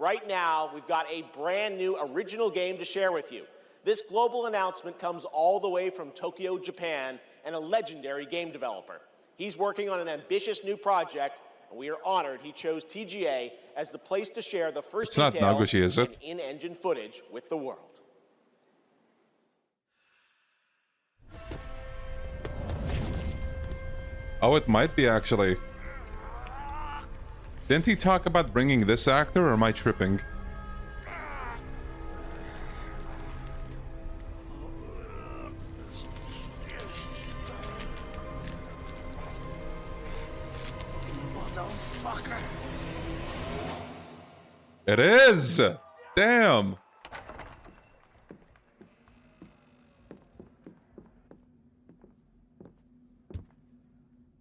right now, we've got a brand new original game to share with you. This global announcement comes all the way from Tokyo, Japan, and a legendary game developer. He's working on an ambitious new project, and we are honored he chose TGA as the place to share the first It's not details NAGOSHI, is it? and in-engine footage with the world. Oh, it might be actually. Didn't he talk about bringing this actor, or am I tripping? Motherfucker. It is! Damn!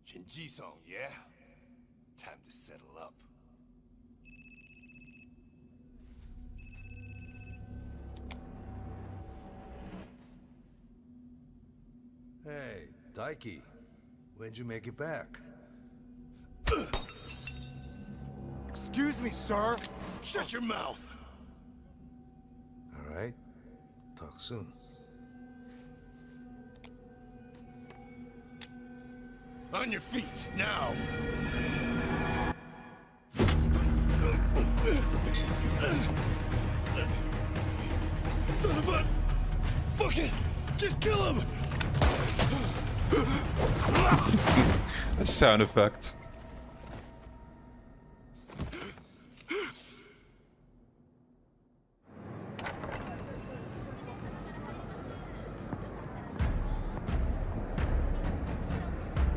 Shinji-san, yeah? Time to settle up. Hey, Daiki. When'd you make it back? Excuse me, sir. Shut your mouth. All right. Talk soon. On your feet, now. Son of a... Fuck it! Just kill him! A sound effect.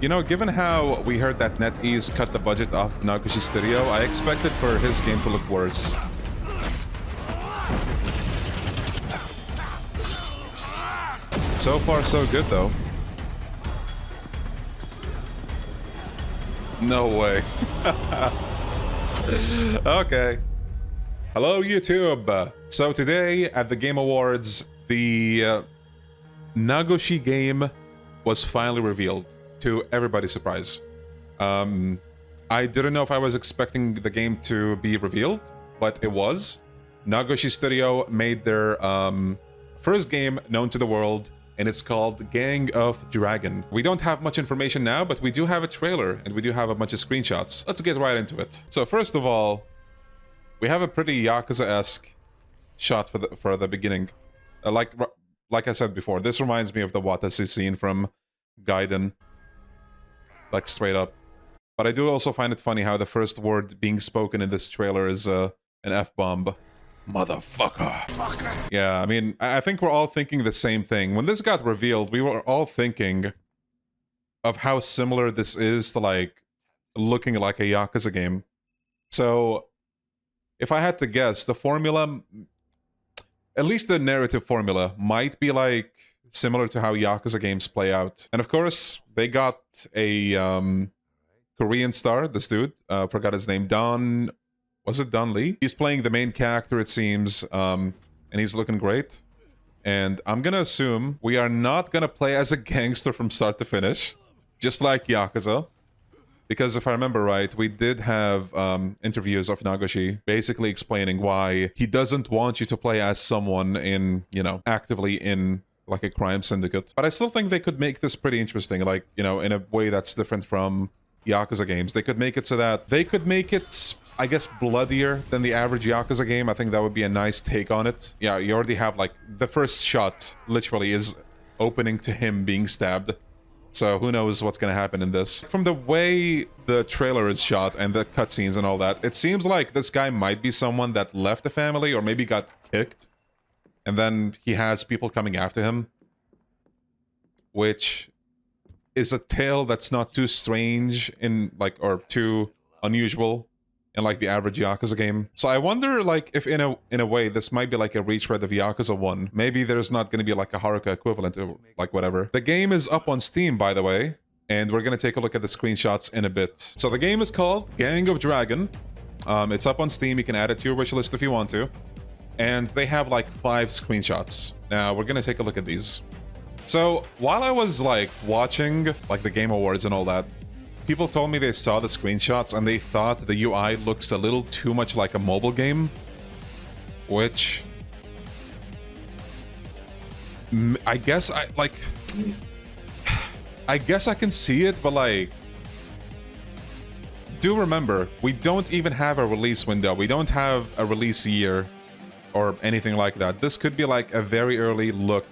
You know, given how we heard that NetEase cut the budget off NAGOSHI Studio, I expected for his game to look worse. So far, so good, though. No way. Okay. Hello, YouTube. So today, at the Game Awards, the NAGOSHI game was finally revealed. To everybody's surprise. I didn't know if I was expecting the game to be revealed, but it was. NAGOSHI Studio made their first game known to the world, and it's called Gang of Dragon. We don't have much information now, but we do have a trailer, and we do have a bunch of screenshots. Let's get right into it. So first of all, we have a pretty Yakuza-esque shot for the beginning. Like I said before, this reminds me of the Watashi scene from Gaiden. Like, straight up. But I do also find it funny how the first word being spoken in this trailer is an F-bomb. Motherfucker. Yeah, I mean, I think we're all thinking the same thing. When this got revealed, we were all thinking of how similar this is to, like, looking like a Yakuza game. So, if I had to guess, the formula, at least the narrative formula, might be, like, similar to how Yakuza games play out. And of course, they got a Korean star, this dude, forgot his name, Don... Was it Don Lee? He's playing the main character, it seems, and he's looking great. And I'm gonna assume we are not gonna play as a gangster from start to finish, just like Yakuza. Because if I remember right, we did have interviews of NAGOSHI basically explaining why he doesn't want you to play as someone in, you know, actively in like a crime syndicate. But I still think they could make this pretty interesting, like, you know, in a way that's different from Yakuza games. They could make it so that they could make it, I guess, bloodier than the average Yakuza game. I think that would be a nice take on it. Yeah, you already have, like, the first shot literally is opening to him being stabbed. So who knows what's gonna happen in this. From the way the trailer is shot and the cutscenes and all that, it seems like this guy might be someone that left the family or maybe got kicked. And then he has people coming after him. Which is a tale that's not too strange in, like, or too unusual in, like, the average Yakuza game. So I wonder, like, if in a way this might be like a retread of Yakuza 1. Maybe there's not going to be like a Haruka equivalent or like whatever. The game is up on Steam, by the way, and we're going to take a look at the screenshots in a bit. So the game is called Gang of Dragon. It's up on Steam. You can add it to your wishlist if you want to. And they have like 5 screenshots. Now we're going to take a look at these. So while I was like watching like the Game Awards and all that, people told me they saw the screenshots and they thought the UI looks a little too much like a mobile game. which I guess I guess I can see it, but like, do remember, we don't even have a release window. We don't have a release year or anything like that. This could be like a very early look,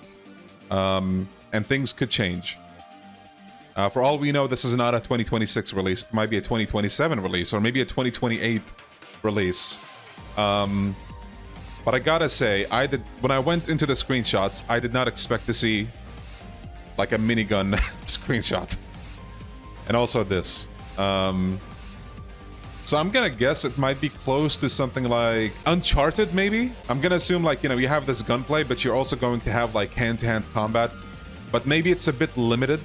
and things could change. For all we know, this is not a 2026 release. It might be a 2027 release, or maybe a 2028 release. But I gotta say, when I went into the screenshots, I did not expect to see like a minigun screenshot. And also this. So I'm gonna guess it might be close to something like Uncharted, maybe? I'm gonna assume, like, you know, you have this gunplay, but you're also going to have like hand-to-hand combat. But maybe it's a bit limited.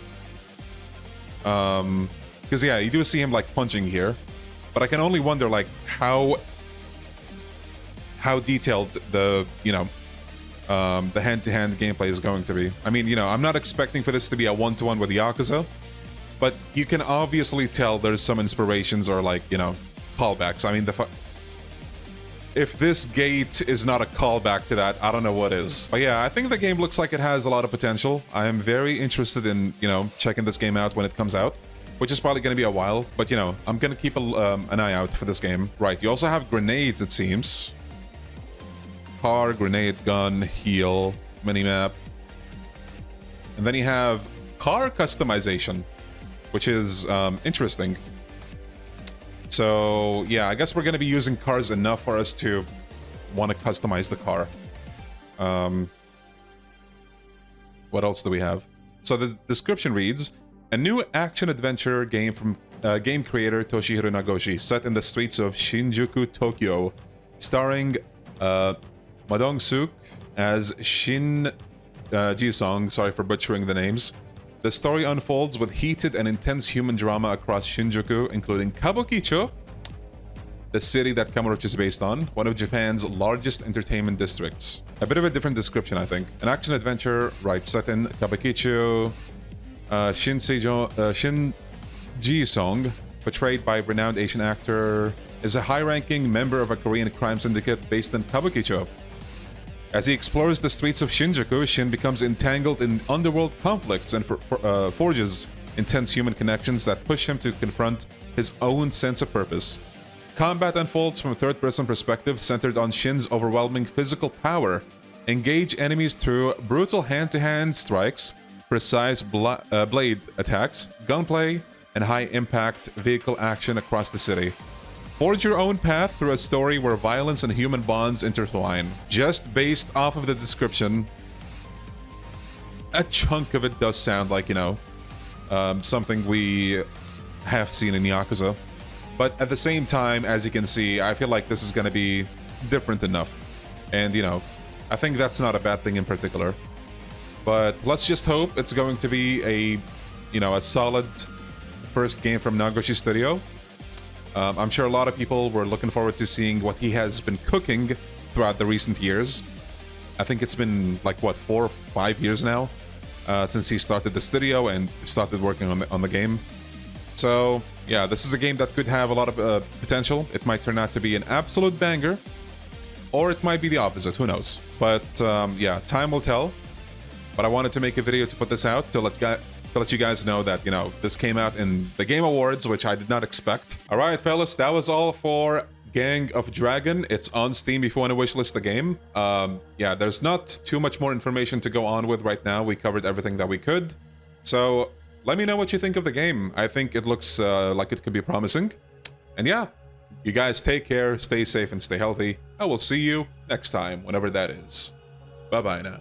Because yeah, you do see him like punching here. But I can only wonder like how detailed the, you know, the hand-to-hand gameplay is going to be. I mean, you know, I'm not expecting for this to be a one-to-one with Yakuza, but you can obviously tell there's some inspirations or, like, you know, callbacks. I mean, if this gate is not a callback to that, I don't know what is. But yeah, I think the game looks like it has a lot of potential. I am very interested in, you know, checking this game out when it comes out, which is probably going to be a while. But, you know, I'm going to keep an eye out for this game. Right, you also have grenades, it seems. Car, grenade, gun, heal, minimap. And then you have car customization, which is interesting. So yeah, I guess we're going to be using cars enough for us to want to customize the car. What else do we have? So the description reads, a new action-adventure game from game creator Toshihiro Nagoshi, set in the streets of Shinjuku, Tokyo, starring Madong-suk as Shin Ji-sung, sorry for butchering the names. The story unfolds with heated and intense human drama across Shinjuku, including Kabukicho, the city that Kamurocho is based on, one of Japan's largest entertainment districts. A bit of a different description, I think. An action-adventure, right, set in Kabukicho. Shin Ji-sung, portrayed by renowned Asian actor, is a high-ranking member of a Korean crime syndicate based in Kabukicho. As he explores the streets of Shinjuku, Shin becomes entangled in underworld conflicts and forges intense human connections that push him to confront his own sense of purpose. Combat unfolds from a third-person perspective centered on Shin's overwhelming physical power. Engage enemies through brutal hand-to-hand strikes, precise blade attacks, gunplay, and high-impact vehicle action across the city. Forge your own path through a story where violence and human bonds intertwine. Just based off of the description, a chunk of it does sound like, you know, something we have seen in Yakuza. But at the same time, as you can see, I feel like this is going to be different enough. And, you know, I think that's not a bad thing in particular. But let's just hope it's going to be a, you know, a solid first game from Nagoshi Studio. I'm sure a lot of people were looking forward to seeing what he has been cooking throughout the recent years. I think it's been like, what, 4 or 5 years now since he started the studio and started working on the game. So yeah, this is a game that could have a lot of potential. It might turn out to be an absolute banger, or it might be the opposite, who knows. But yeah, time will tell. But I wanted to make a video to put this out to let you guys know that, you know, this came out in the Game Awards, which I did not expect. All right, fellas, that was all for Gang of Dragon. It's on Steam if you want to wishlist the game. Yeah, there's not too much more information to go on with right now. We covered everything that we could. So let me know what you think of the game. I think it looks like it could be promising. And yeah, you guys take care, stay safe, and stay healthy. I will see you next time, whenever that is. Bye-bye now.